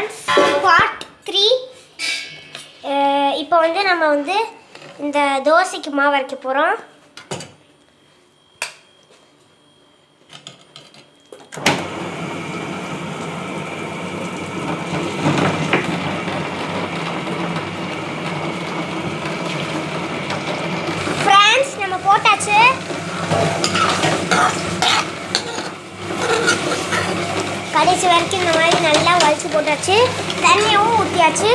Friends, part 3. இப்போ நம்ம இந்த தோசைக்கு மாவு அரைக்க போகிறோம். ஃப்ரெண்ட்ஸ், நம்ம போட்டாச்சு. கடைசி வரைக்கும் இந்த மாதிரி நல்லா வலிச்சு போட்டாச்சு. தண்ணியும் ஊற்றியாச்சு.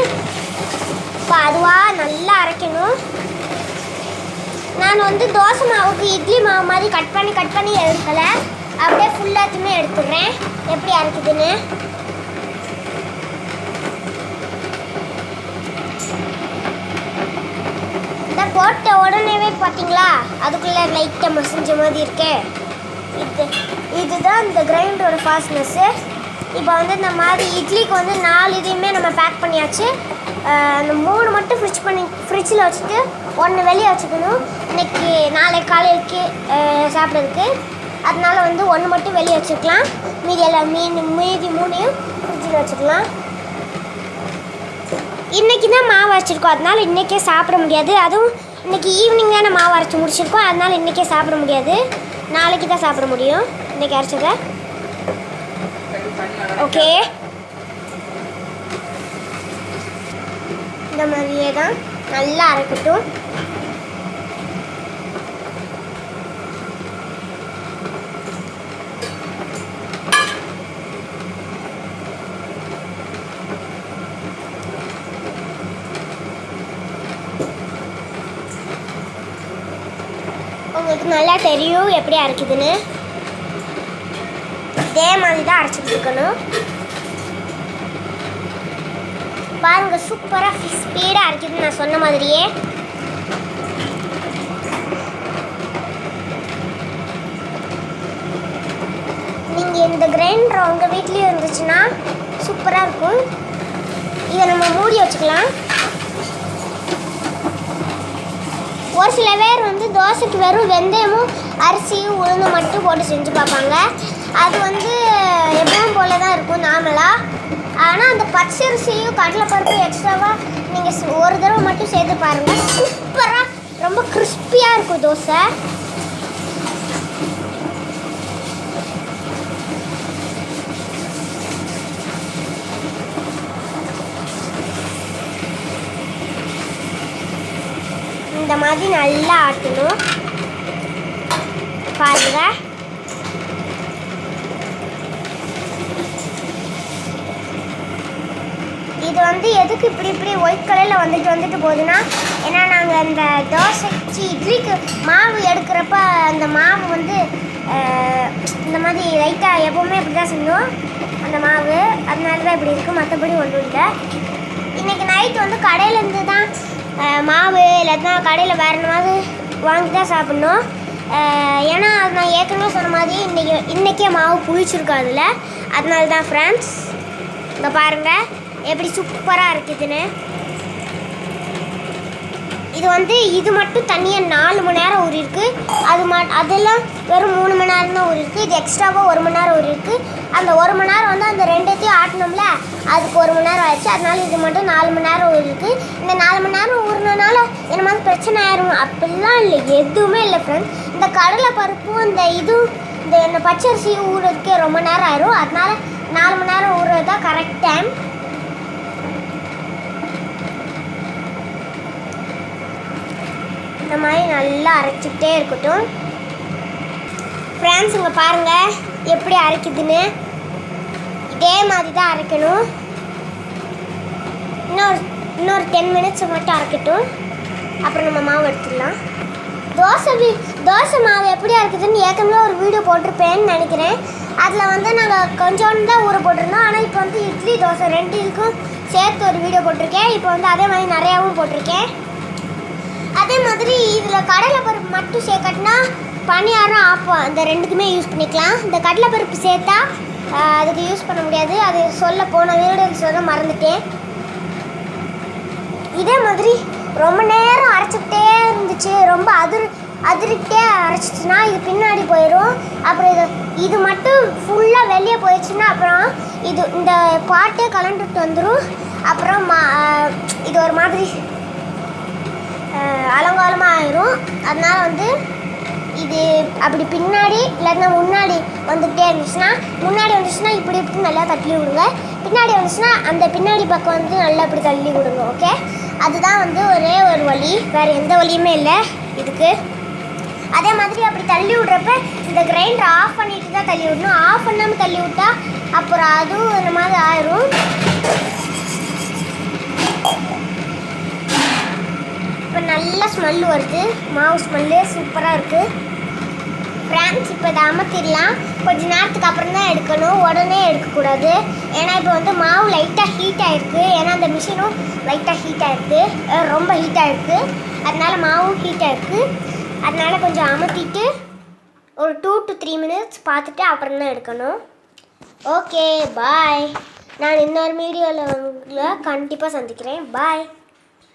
இப்போ அதுவாக நல்லா அரைக்கணும். நான் தோசை மாவுக்கு இட்லி மாவு மாதிரி கட் பண்ணி எடுக்கலை. அப்படியே ஃபுல்லாத்தையுமே எடுத்துடுறேன் எப்படி அரைக்குதுன்னு. இந்த போட்ட உடனேவே பார்த்தீங்களா அதுக்குள்ளே லைட்டாக மசிஞ்ச மாதிரி இருக்கே. இதுதான் இந்த கிரைண்டரோட ஃபாஸ்ட்னஸ்ஸு. இப்போ இந்த மாதிரி இட்லிக்கு 4 இதையுமே நம்ம பேக் பண்ணியாச்சு. அந்த 3 மட்டும் ஃப்ரிட்ஜில் வச்சுட்டு 1 வெளியே வச்சுக்கணும். நாளை காலைக்கு சாப்பிட்றதுக்கு. அதனால 1 மட்டும் வெளியே வச்சுக்கலாம். மீதி 3ஐயும் ஃப்ரிட்ஜில் வச்சுக்கலாம். இன்றைக்கி தான் மாவு அரைச்சிருக்கோம், அதனால் இன்றைக்கே சாப்பிட முடியாது. அதுவும் இன்றைக்கி ஈவினிங் தானே மாவு அரைச்சி முடிச்சிருக்கோம், அதனால் இன்றைக்கே சாப்பிட முடியாது. நாளைக்கு தான் சாப்பிட முடியும் இன்றைக்கி அரைச்சதை. ஓகே, இந்த மாதிரியே தான் நல்லா அரைக்கட்டும். உங்களுக்கு நல்லா தெரியும் எப்படி அரைக்குதுன்னு. இதே மாதிரி தான் அரைச்சிட்டு இருக்கணும். பாருங்க, சூப்பராக ஸ்பீடாக அரைக்குதுன்னு நான் சொன்ன மாதிரியே. நீங்கள் இந்த கிரைண்டர் உங்கள் வீட்லேயும் இருந்துச்சுன்னா சூப்பராக இருக்கும். இதை நம்ம மூடி வச்சுக்கலாம். ஒரு சில பேர் தோசைக்கு வெறும் வெந்தயமும் அரிசியும் உளுந்து மட்டும் போட்டு செஞ்சு பார்ப்பாங்க. அது எப்பவும் போல தான் இருக்கும் நார்மலாக. ஆனால் அந்த பச்சரிசியும் கடலைப்பருப்பும் எக்ஸ்ட்ராவாக நீங்கள் ஒரு தடவை மட்டும் சேர்த்து பாருங்கள். சூப்பராக ரொம்ப கிறிஸ்பியாக இருக்கும் தோசை. இந்த மாதிரி நல்லா ஆட்டணும். பாருங்க, இது எதுக்கு இப்படி ஒயிட் கலரில் வந்துட்டு போகுதுன்னா, ஏன்னா நாங்கள் இந்த தோசைக்கு இட்லிக்கு மாவு எடுக்கிறப்ப அந்த மாவு இந்த மாதிரி லைட்டாக எப்போவுமே இப்படி தான் செஞ்சோம் அந்த மாவு. அதனால தான் இப்படி இருக்குது, மற்றபடி ஒன்றும் இல்லை. இன்றைக்கி நைட்டு கடையிலேருந்து தான் மாவு இல்லாட்டினா கடையில் வேறு மாதிரி வாங்கி தான் சாப்பிட்ணும். ஏன்னா அது நான் ஏற்கனவே சொன்ன மாதிரி இன்றைக்கே மாவு புளிச்சிருக்கோம் அதில். அதனால தான் ஃப்ரெண்ட்ஸ், இங்கே பாருங்கள் எப்படி சூப்பராக இருக்குதுன்னு. இது மட்டும் தனியாக 4 மணி நேரம் ஊறிருக்கு. அதெல்லாம் வெறும் 3 மணி நேரம் தான் ஊறிருக்கு. இது எக்ஸ்ட்ராவாக 1 மணி நேரம் ஊறிருக்கு. அந்த 1 மணி நேரம் அந்த 2த்தையும் ஆட்டணும்ல, அதுக்கு 1 மணி நேரம் ஆயிடுச்சு. அதனால இது மட்டும் 4 மணி நேரம் ஊறிருக்கு. இந்த 4 மணி நேரம் ஊறினால என்ன மாதிரி பிரச்சனை ஆயிரும் அப்படிலாம் இல்லை, எதுவுமே இல்லை ஃப்ரெண்ட்ஸ். இந்த கடலை பருப்பும் இந்த பச்சரிசி ஊறுறதுக்கே ரொம்ப நேரம் ஆயிரும். அதனால 4 மணி நேரம் ஊறுறது தான் கரெக்ட் டைம். இந்த மாதிரி நல்லா அரைச்சிக்கிட்டே இருக்கட்டும். ஃப்ரெண்ட்ஸ், இங்கே பாருங்கள் எப்படி அரைக்குதுன்னு. இதே மாதிரி தான் அரைக்கணும். இன்னொரு 10 மினிட்ஸ் மட்டும் அரைக்கட்டும். அப்புறம் நம்ம மாவு எடுத்துடலாம். தோசை மாவு எப்படி அரைக்குதுன்னு ஏற்கனவே ஒரு வீடியோ போட்டிருப்பேன்னு நினைக்கிறேன். அதில் நாங்கள் கொஞ்சோண்டு தான் ஊற போட்டிருந்தோம். ஆனால் இப்போ இட்லி தோசை 2 இதுக்கும் சேர்த்து ஒரு வீடியோ போட்டிருக்கேன். இப்போ அதே மாதிரி நிறையாவும் போட்டிருக்கேன். அதே மாதிரி இதில் கடலைப்பருப்பு மட்டும் சேர்க்கட்டுனா பனியாரம் ஆப்பம் அந்த 2க்குமே யூஸ் பண்ணிக்கலாம். இந்த கடலைப்பருப்பு சேர்த்தா அதுக்கு யூஸ் பண்ண முடியாது. அது போன வீடியோவில் சொல்ல மறந்துட்டேன். இதே மாதிரி ரொம்ப நேரம் அரைச்சிக்கிட்டே இருந்துச்சு, ரொம்ப அதிரிக்கிட்டே அரைச்சிச்சுன்னா இது பின்னாடி போயிடும். அப்புறம் இது மட்டும் ஃபுல்லாக வெளியே போயிடுச்சுன்னா அப்புறம் இது இந்த பாட்டே கலந்துட்டு வந்துடும். அப்புறம் இது ஒரு மாதிரி அலங்காரமாக ஆயிரும். அதனால் வந்து இது அப்படி பின்னாடி இல்லைன்னா முன்னாடி வந்துகிட்டே இருந்துச்சுன்னா, முன்னாடி வந்துச்சுன்னா இப்படி இப்படி நல்லா தள்ளி விடுங்க. பின்னாடி வந்துச்சுன்னா அந்த பின்னாடி பக்கம் வந்து நல்லா இப்படி தள்ளி விடுங்க. ஓகே, அதுதான் வந்து ஒரே ஒரு வழி, வேறு எந்த வழியுமே இல்லை இதுக்கு. அதே மாதிரி அப்படி தள்ளி விட்றப்ப இந்த கிரைண்டர் ஆஃப் பண்ணிட்டு தான் தள்ளி விடணும். ஆஃப் பண்ணாமல் தள்ளி விட்டா அப்புறம் அதுவும் இந்த மாதிரி ஆயிரும். இப்போ நல்ல ஸ்மெல் வருது, மாவு ஸ்மெல்லு சூப்பராக இருக்குது ஃப்ரெண்ட்ஸ். இப்போ இதை அமர்த்திடலாம். கொஞ்ச நேரத்துக்கு அப்புறம் தான் எடுக்கணும், உடனே எடுக்கக்கூடாது. ஏன்னா இப்போ வந்து மாவு லைட்டாக ஹீட் ஆகிருக்கு. ஏன்னா அந்த மிஷினும் லைட்டாக ஹீட் ஆகிருக்கு, ரொம்ப ஹீட் ஆகிருக்கு. அதனால மாவும் ஹீட் ஆகிருக்கு. அதனால் கொஞ்சம் அமர்த்திட்டு ஒரு 2 to 3 minutes பார்த்துட்டு அப்புறம் தான் எடுக்கணும். Okay bye. நான் இன்னொரு வீடியோவில் கண்டிப்பாக சந்திக்கிறேன். பாய்.